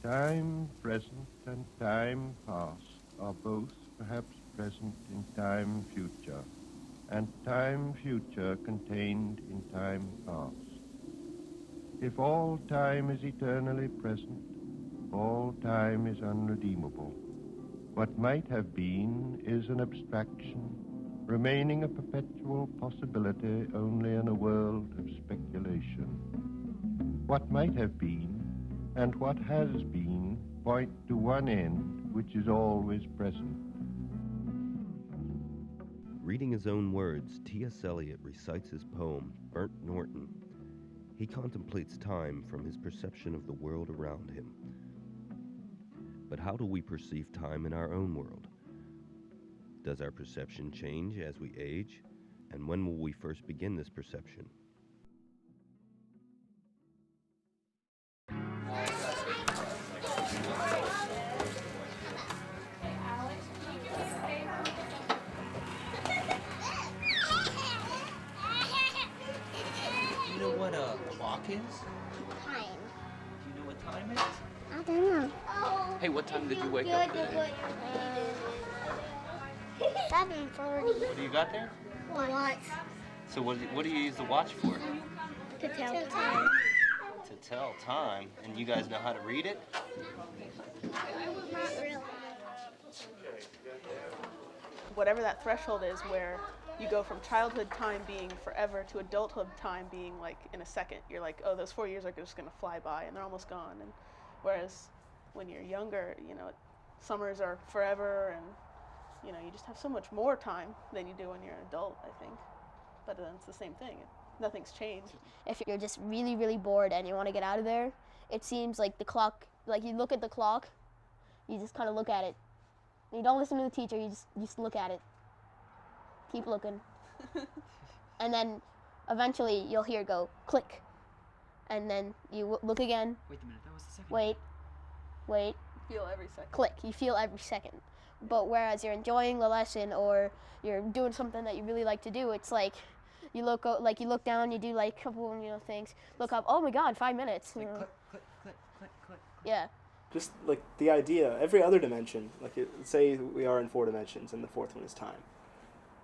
Time present and time past are both perhaps present in time future, and time future contained in time past. If all time is eternally present, all time is unredeemable. What might have been is an abstraction, remaining a perpetual possibility only in a world of speculation. What might have been and what has been point to one end which is always present. Reading his own words, T.S. Eliot recites his poem, Burnt Norton. He contemplates time from his perception of the world around him. But how do we perceive time in our own world? Does our perception change as we age? And when will we first begin this perception? Do you know what a clock is? Time. Do you know what time is? I don't know. Hey, what time did you wake up today? 7:40. What do you got there? What? So what do you use the watch for? To tell time. To tell time. And you guys know how to read it? Not really. Whatever that threshold is where you go from childhood time being forever to adulthood time being like in a second. You're like, oh, those 4 years are just going to fly by and they're almost gone. And whereas when you're younger, summers are forever and, you just have so much more time than you do when you're an adult, I think. But then it's the same thing. Nothing's changed. If you're just really, really bored and you want to get out of there, it seems like the clock, like you look at the clock, you just kind of look at it. You don't listen to the teacher, you just look at it. Keep looking. And then eventually you'll hear it go click. And then you look again. Wait a minute, that was the second. Wait, You feel every second. click. You feel every second. But whereas you're enjoying the lesson or you're doing something that you really like to do, it's like you look down, you do like a couple things. Look up, oh my God, 5 minutes. Click, click, click, click, click, click. Yeah. Just like the idea, every other dimension, say we are in 4 dimensions and the fourth one is time.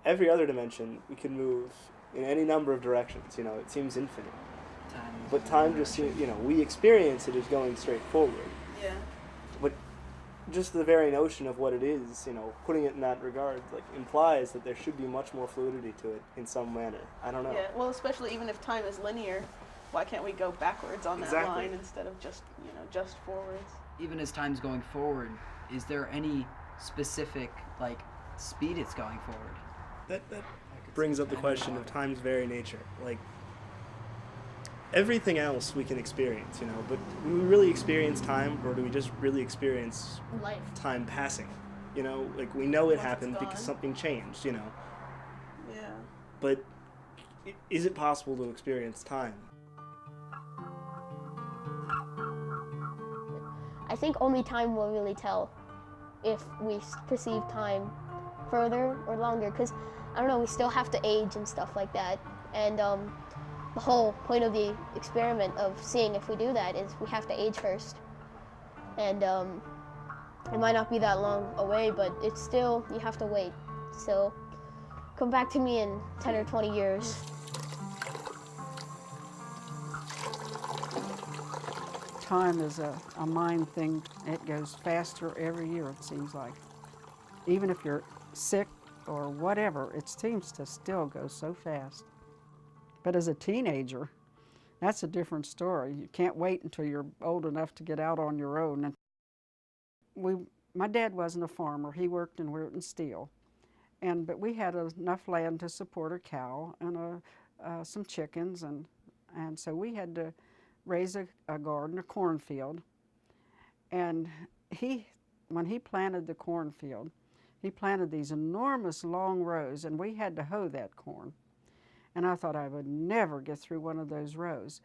Every other dimension, we can move in any number of directions, it seems infinite. But time just seems, we experience it as going straight forward. Yeah. But just the very notion of what it is, putting it in that regard, implies that there should be much more fluidity to it in some manner. I don't know. Yeah, well, especially even if time is linear, why can't we go backwards on that Exactly. line instead of just forwards? Even as time's going forward, is there any specific speed it's going forward? That brings up the question of time's very nature. Everything else we can experience, but do we really experience time, or do we just really experience Life. time passing? We know it Once happened it's because gone. something changed, Yeah. But is it possible to experience time? I think only time will really tell if we perceive time further or longer, because I don't know, we still have to age and stuff like that. And the whole point of the experiment of seeing if we do that is we have to age first. And it might not be that long away, but it's still, you have to wait. So come back to me in 10 or 20 years. Time is a mind thing. It goes faster every year, it seems like. Even if you're sick or whatever, it seems to still go so fast. But as a teenager, that's a different story. You can't wait until you're old enough to get out on your own. And my dad wasn't a farmer. He worked in Weirton Steel. But we had enough land to support a cow and some chickens. And so we had to raise a garden, a cornfield. And when he planted the cornfield, he planted these enormous long rows, and we had to hoe that corn. And I thought I would never get through one of those rows.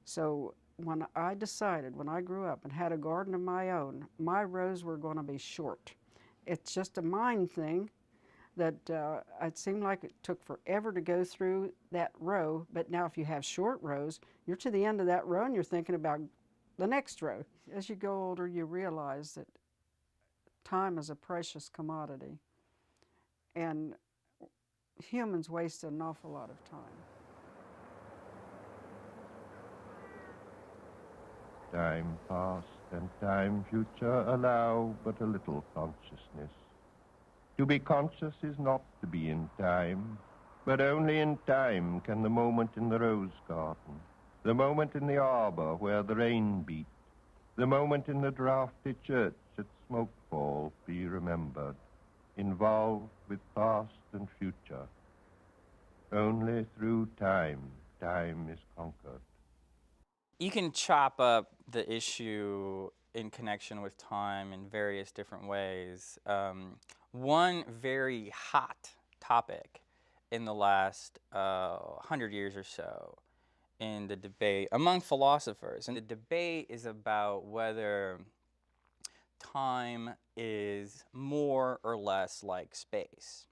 So when I decided, when I grew up and had a garden of my own, my rows were going to be short. It's just a mind thing that it seemed like it took forever to go through that row, but now if you have short rows, you're to the end of that row and you're thinking about the next row. As you go older, you realize that time is a precious commodity, and humans waste an awful lot of time. Time past and time future allow but a little consciousness. To be conscious is not to be in time, but only in time can the moment in the rose garden, the moment in the arbor where the rain beat, the moment in the draughty church at Smokefall be remembered, involved with past and future. Only through time, time is conquered. You can chop up the issue in connection with time in various different ways. One very hot topic in the last 100 years or so in the debate among philosophers, and the debate is about whether time is more or less like space.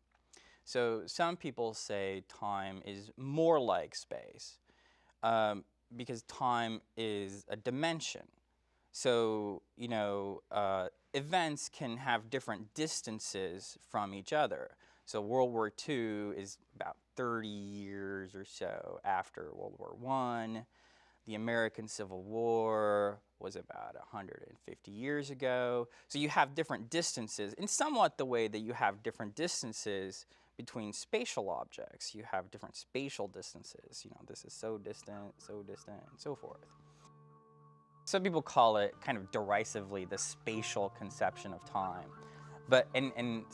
So some people say time is more like space. Because time is a dimension. So, events can have different distances from each other. So World War II is about 30 years or so after World War I. The American Civil War was about 150 years ago. So you have different distances, in somewhat the way that you have different distances between spatial objects. You have different spatial distances. This is so distant, and so forth. Some people call it kind of derisively the spatial conception of time. But, and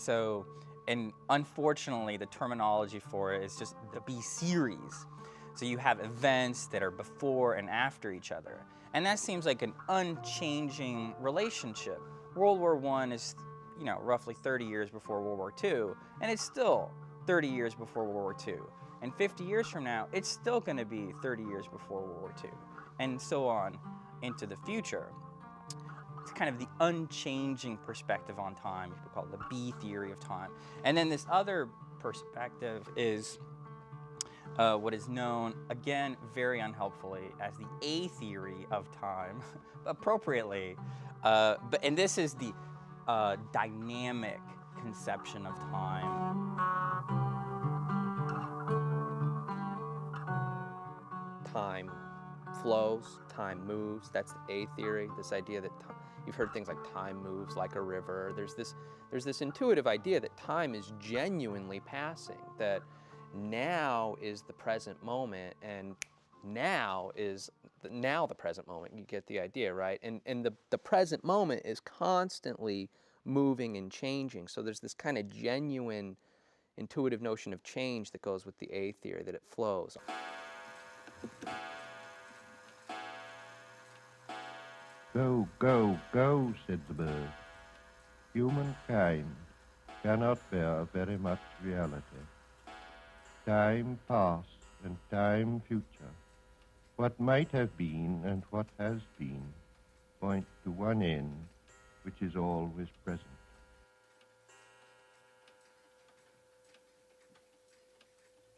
unfortunately, the terminology for it is just the B series. So you have events that are before and after each other. And that seems like an unchanging relationship. World War I is roughly 30 years before World War II, and it's still 30 years before World War II. And 50 years from now, it's still going to be 30 years before World War II, and so on into the future. It's kind of the unchanging perspective on time. People call it the B theory of time. And then this other perspective is what is known, again, very unhelpfully, as the A theory of time, appropriately. And this is the dynamic conception of time. Time flows, time moves. That's the A theory, this idea that you've heard things like time moves like a river. There's this intuitive idea that time is genuinely passing, that now is the present moment, and now is the present moment. You get the idea, right? And the present moment is constantly moving and changing. So there's this kind of genuine intuitive notion of change that goes with the A theory, that it flows. Go, go, go, said the bird. Humankind cannot bear very much reality. Time past and time future, what might have been and what has been, point to one end, which is always present.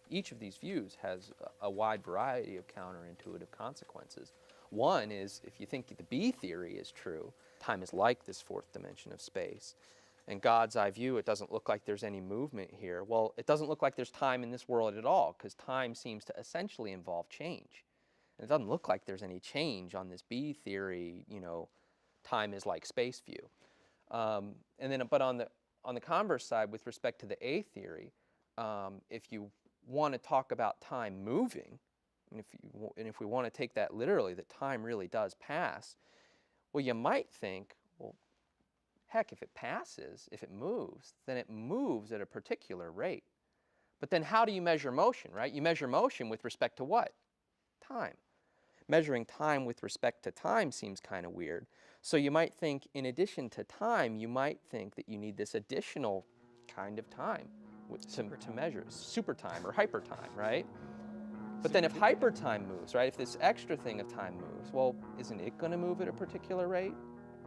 Each of these views has a wide variety of counterintuitive consequences. One is, if you think the B theory is true, time is like this fourth dimension of space. In God's eye view, it doesn't look like there's any movement here. Well, it doesn't look like there's time in this world at all, because time seems to essentially involve change. And it doesn't look like there's any change on this B theory, time is like space view. But on the converse side, with respect to the A theory, if you want to talk about time moving, and if we want to take that literally, that time really does pass, well, you might think, well, heck, if it passes, if it moves, then it moves at a particular rate. But then how do you measure motion, right? You measure motion with respect to what? Time. Measuring time with respect to time seems kind of weird. So you might think, in addition to time, you might think that you need this additional kind of time to measure, super time or hyper time, right? But then if hyper time moves, right, if this extra thing of time moves, well, isn't it going to move at a particular rate?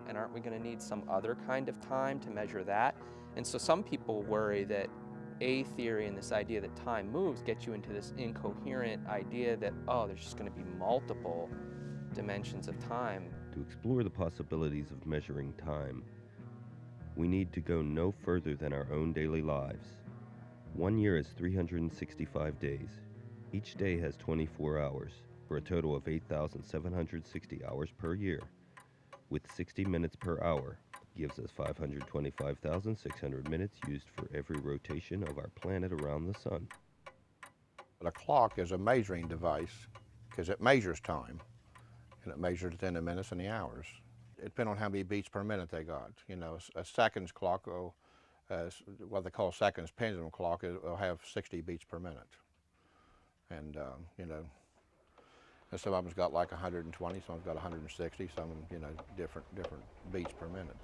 And aren't we going to need some other kind of time to measure that? And so some people worry that A theory and this idea that time moves gets you into this incoherent idea that, oh, there's just going to be multiple dimensions of time To explore the possibilities of measuring time, we need to go no further than our own daily lives. 1 year is 365 days. Each day has 24 hours, for a total of 8,760 hours per year, with 60 minutes per hour, gives us 525,600 minutes used for every rotation of our planet around the sun. A clock is a measuring device because it measures time, and it measures it in the minutes and the hours. It depends on how many beats per minute they got. You know, a seconds clock, what they call seconds pendulum clock, will have 60 beats per minute. And, you know, and some of them's got like 120, some have got 160, some of them, you know, different beats per minute.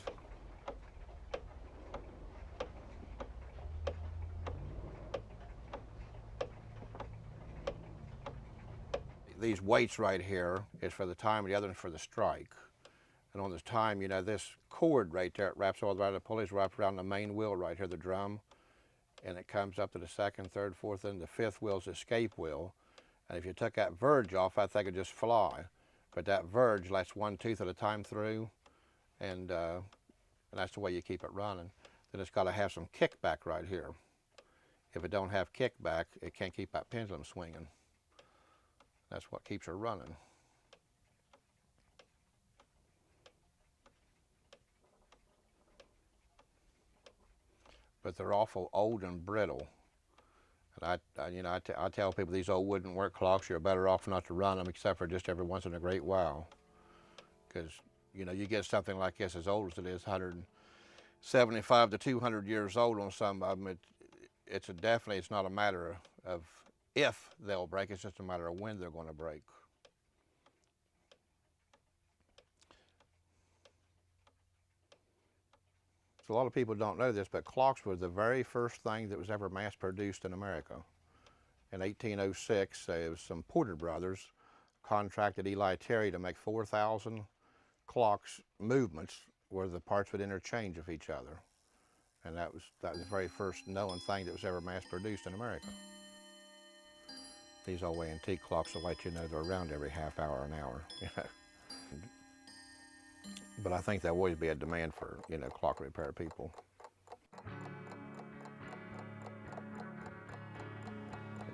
These weights right here is for the time, the other one's for the strike. And on this time, you know, this cord right there, it wraps all around the pulleys, wraps around the main wheel right here, the drum, and it comes up to the second, third, fourth, and the fifth wheel's the escape wheel. And if you took that verge off, I think it'd just fly. But that verge lets one tooth at a time through, and that's the way you keep it running. Then it's got to have some kickback right here. If it don't have kickback, it can't keep that pendulum swinging. That's what keeps her running. But they're awful old and brittle. And I tell people these old wooden work clocks, you're better off not to run them except for just every once in a great while. Because, you know, you get something like this as old as it is, 175 to 200 years old on some of them, it's not a matter of if they'll break, it's just a matter of when they're going to break. So a lot of people don't know this, but clocks were the very first thing that was ever mass produced in America. In 1806, it was some Porter brothers contracted Eli Terry to make 4,000 clocks movements where the parts would interchange with each other. And that was the very first known thing that was ever mass produced in America. These old antique clocks will let you know they're around every half hour, an hour. You know. But I think there'll always be a demand for, you know, clock repair people.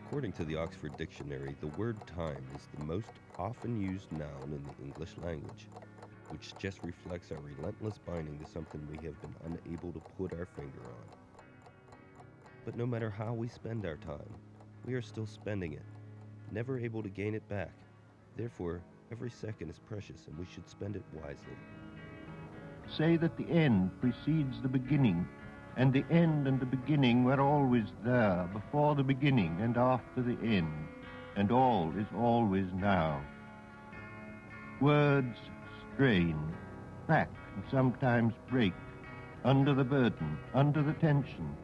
According to the Oxford Dictionary, the word time is the most often used noun in the English language, which just reflects our relentless binding to something we have been unable to put our finger on. But no matter how we spend our time, we are still spending it, never able to gain it back. Therefore, every second is precious and we should spend it wisely. Say that the end precedes the beginning, and the end and the beginning were always there, before the beginning and after the end, and all is always now. Words strain, crack, and sometimes break, under the burden, under the tension,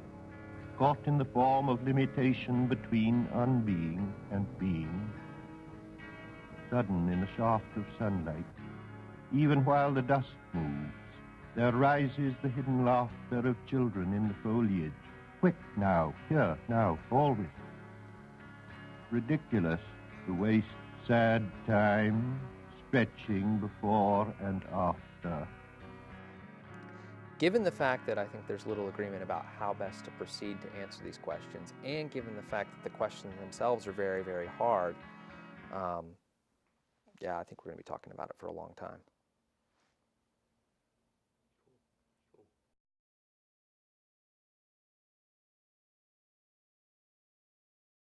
caught in the form of limitation between unbeing and being. Sudden in a shaft of sunlight, even while the dust moves, there rises the hidden laughter of children in the foliage. Quick now, here, now, always. Ridiculous, the waste, sad time, stretching before and after. Given the fact that I think there's little agreement about how best to proceed to answer these questions, and given the fact that the questions themselves are very, very hard, yeah, I think we're going to be talking about it for a long time.